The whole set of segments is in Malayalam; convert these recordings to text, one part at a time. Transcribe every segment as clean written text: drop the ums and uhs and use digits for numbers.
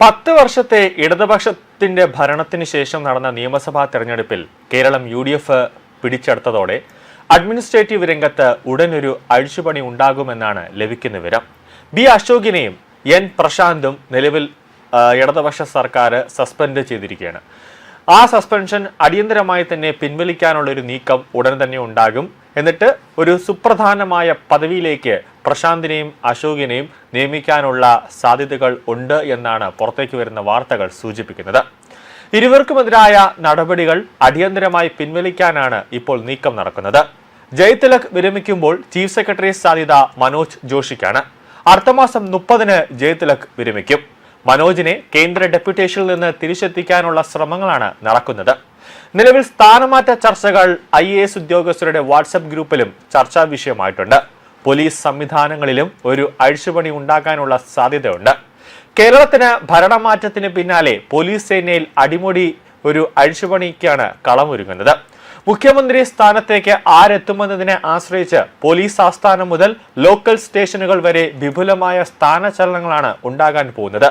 10 വർഷത്തെ ഇടതുപക്ഷത്തിന്റെ ഭരണത്തിന് ശേഷം നടന്ന നിയമസഭാ തെരഞ്ഞെടുപ്പിൽ കേരളം UDF പിടിച്ചെടുത്തതോടെ അഡ്മിനിസ്ട്രേറ്റീവ് രംഗത്ത് ഉടനൊരു അഴിച്ചുപണി ഉണ്ടാകുമെന്നാണ് ലഭിക്കുന്ന വിവരം. ബി അശോകിനെയും എൻ പ്രശാന്തും നിലവിൽ ഇടതുപക്ഷ സർക്കാർ സസ്പെൻഡ് ചെയ്തിരിക്കുകയാണ്. ആ സസ്പെൻഷൻ അടിയന്തരമായി തന്നെ പിൻവലിക്കാനുള്ള ഒരു നീക്കം ഉടൻ തന്നെ ഉണ്ടാകും. എന്നിട്ട് ഒരു സുപ്രധാനമായ പദവിയിലേക്ക് പ്രശാന്തിനെയും അശോകിനെയും നിയമിക്കാനുള്ള സാധ്യതകൾ ഉണ്ട് എന്നാണ് പുറത്തേക്ക് വരുന്ന വാർത്തകൾ സൂചിപ്പിക്കുന്നത്. ഇരുവർക്കുമെതിരായ നടപടികൾ അടിയന്തരമായി പിൻവലിക്കാനാണ് ഇപ്പോൾ നീക്കം നടക്കുന്നത്. ജയ്തിലക് വിരമിക്കുമ്പോൾ ചീഫ് സെക്രട്ടറി സാധ്യത മനോജ് ജോഷിക്കാണ്. അടുത്ത മാസം 30-ന് ജയ്തിലക് വിരമിക്കും. മനോജിനെ കേന്ദ്ര ഡെപ്യൂട്ടേഷനിൽ നിന്ന് തിരിച്ചെത്തിക്കാനുള്ള ശ്രമങ്ങളാണ് നടക്കുന്നത്. നിലവിൽ സ്ഥാനമാറ്റ ചർച്ചകൾ IAS ഉദ്യോഗസ്ഥരുടെ വാട്സ്ആപ്പ് ഗ്രൂപ്പിലും ചർച്ചാ വിഷയമായിട്ടുണ്ട്. പോലീസ് സംവിധാനങ്ങളിലും ഒരു അഴിച്ചുപണി ഉണ്ടാകാനുള്ള സാധ്യതയുണ്ട്. കേരളത്തിന് ഭരണമാറ്റത്തിന് പിന്നാലെ പോലീസ് സേനയിൽ അടിമുടി ഒരു അഴിച്ചുപണിക്കാണ് കളമൊരുങ്ങുന്നത്. മുഖ്യമന്ത്രി സ്ഥാനത്തേക്ക് ആരെത്തുമെന്നതിനെ ആശ്രയിച്ച് പോലീസ് ആസ്ഥാനം മുതൽ ലോക്കൽ സ്റ്റേഷനുകൾ വരെ വിപുലമായ സ്ഥാനചലനങ്ങളാണ് ഉണ്ടാകാൻ പോകുന്നത്.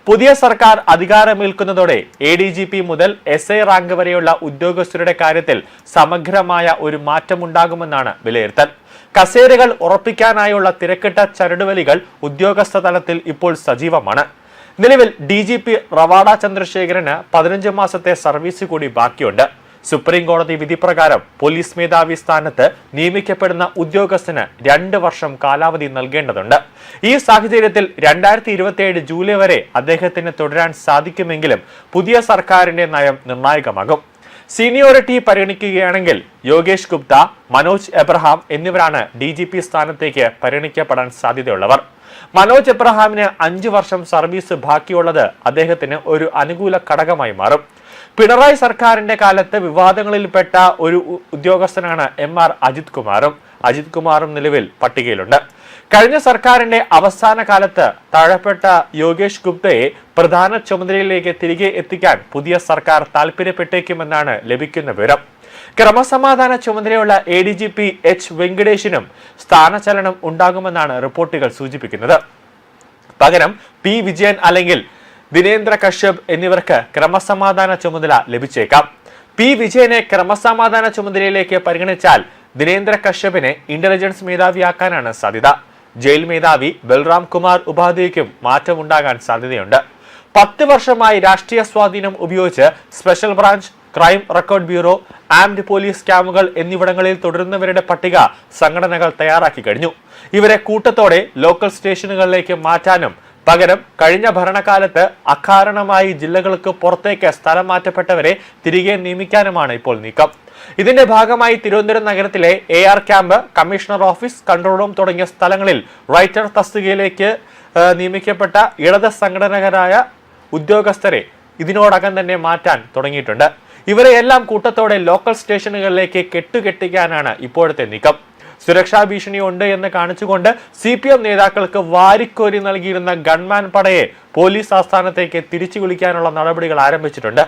പുതിയ സർക്കാർ അധികാരമേൽക്കുന്നതോടെ ADGP മുതൽ SI റാങ്ക് വരെയുള്ള ഉദ്യോഗസ്ഥരുടെ കാര്യത്തിൽ സമഗ്രമായ ഒരു മാറ്റമുണ്ടാകുമെന്നാണ് വിലയിരുത്തൽ. കസേരകൾ ഉറപ്പിക്കാനായുള്ള തിരക്കിട്ട ചരടുവലികൾ ഉദ്യോഗസ്ഥ തലത്തിൽ ഇപ്പോൾ സജീവമാണ്. നിലവിൽ DGP റവാഡ ചന്ദ്രശേഖരന് 15 മാസത്തെ സർവീസ് കൂടി ബാക്കിയുണ്ട്. സുപ്രീം കോടതി വിധി പ്രകാരം പോലീസ് മേധാവി സ്ഥാനത്ത് നിയമിക്കപ്പെടുന്ന ഉദ്യോഗസ്ഥന് 2 വർഷം കാലാവധി നൽകേണ്ടതുണ്ട്. ഈ സാഹചര്യത്തിൽ 2027 ജൂലൈ വരെ അദ്ദേഹത്തിന് തുടരാൻ സാധിക്കുമെങ്കിലും പുതിയ സർക്കാരിന്റെ നയം നിർണായകമാകും. സീനിയോറിറ്റി പരിഗണിക്കുകയാണെങ്കിൽ യോഗേഷ് ഗുപ്ത, മനോജ് എബ്രഹാം എന്നിവരാണ് DGP സ്ഥാനത്തേക്ക് പരിഗണിക്കപ്പെടാൻ സാധ്യതയുള്ളവർ. മനോജ് എബ്രഹാമിന് 5 വർഷം സർവീസ് ബാക്കിയുള്ളത് അദ്ദേഹത്തിന് ഒരു അനുകൂല ഘടകമായി മാറും. പിണറായി സർക്കാരിന്റെ കാലത്ത് വിവാദങ്ങളിൽപ്പെട്ട ഒരു ഉദ്യോഗസ്ഥനാണ് MR അജിത് കുമാറും നിലവിൽ പട്ടികയിലുണ്ട്. കഴിഞ്ഞ സർക്കാരിന്റെ അവസാന കാലത്ത് താഴെപ്പെട്ട യോഗേഷ് ഗുപ്തയെ പ്രധാന ചുമതലയിലേക്ക് തിരികെ എത്തിക്കാൻ പുതിയ സർക്കാർ താൽപര്യപ്പെട്ടേക്കുമെന്നാണ് ലഭിക്കുന്ന വിവരം. ക്രമസമാധാന ചുമതലയുള്ള ADGP H വെങ്കടേഷിനും സ്ഥാനചലനം ഉണ്ടാകുമെന്നാണ് റിപ്പോർട്ടുകൾ സൂചിപ്പിക്കുന്നത്. പകരം P വിജയൻ അല്ലെങ്കിൽ ദിനേന്ദ്ര കശ്യപ് എന്നിവർക്ക് ക്രമസമാധാന ചുമതല ലഭിച്ചേക്കാം. P വിജയനെ ക്രമസമാധാന ചുമതലയിലേക്ക് പരിഗണിച്ചാൽ ദിനേന്ദ്ര കശ്യപിനെ ഇന്റലിജൻസ് മേധാവിയാക്കാനാണ് സാധ്യത. ജയിൽ മേധാവി ബൽറാം കുമാർ ഉപാധ്യായയ്ക്കും മാറ്റമുണ്ടാകാൻ സാധ്യതയുണ്ട്. 10 വർഷമായി രാഷ്ട്രീയ സ്വാധീനം ഉപയോഗിച്ച് special branch, crime record bureau, armed police ക്യാമ്പുകൾ എന്നിവിടങ്ങളിൽ തുടരുന്നവരുടെ പട്ടിക സംഘടനകൾ തയ്യാറാക്കി കഴിഞ്ഞു. ഇവരെ കൂട്ടത്തോടെ ലോക്കൽ സ്റ്റേഷനുകളിലേക്ക് മാറ്റാനും പകരം കഴിഞ്ഞ ഭരണകാലത്ത് അകാരണമായി ജില്ലകൾക്ക് പുറത്തേക്ക് സ്ഥലം മാറ്റപ്പെട്ടവരെ തിരികെ നിയമിക്കാനുമാണ് ഇപ്പോൾ നീക്കം. ഇതിന്റെ ഭാഗമായി തിരുവനന്തപുരം നഗരത്തിലെ AR camp, commissioner office, control room തുടങ്ങിയ സ്ഥലങ്ങളിൽ റൈറ്റർ തസ്തികയിലേക്ക് നിയമിക്കപ്പെട്ട ഇടത് സംഘടനകരായ ഉദ്യോഗസ്ഥരെ ഇതിനോടകം തന്നെ മാറ്റാൻ തുടങ്ങിയിട്ടുണ്ട്. ഇവരെയെല്ലാം കൂട്ടത്തോടെ ലോക്കൽ സ്റ്റേഷനുകളിലേക്ക് കെട്ടുകെട്ടിക്കാനാണ് ഇപ്പോഴത്തെ നീക്കം. സുരക്ഷാ ഭീഷണിയുണ്ട് എന്ന് കാണിച്ചുകൊണ്ട് CPM നേതാക്കൾക്ക് വാരിക്കോരി നൽകിയിരുന്ന ഗൺമാൻ പടയെ പോലീസ് ആസ്ഥാനത്തേക്ക് തിരിച്ചു വിളിക്കാനുള്ള നടപടികൾ ആരംഭിച്ചിട്ടുണ്ട്.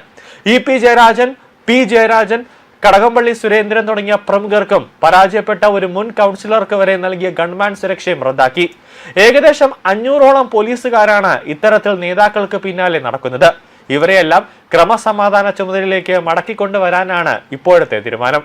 EP ജയരാജൻ, P ജയരാജൻ, കടകംപള്ളി സുരേന്ദ്രൻ തുടങ്ങിയ പ്രമുഖർക്കും പരാജയപ്പെട്ട ഒരു മുൻ കൗൺസിലർക്ക് വരെ നൽകിയ ഗൺമാൻ സുരക്ഷയും റദ്ദാക്കി. ഏകദേശം 500ഓളം പോലീസുകാരാണ് ഇത്തരത്തിൽ നേതാക്കൾക്ക് പിന്നാലെ നടക്കുന്നത്. ഇവരെയെല്ലാം ക്രമസമാധാന ചുമതലയിലേക്ക് മടക്കിക്കൊണ്ടുവരാനാണ് ഇപ്പോഴത്തെ തീരുമാനം.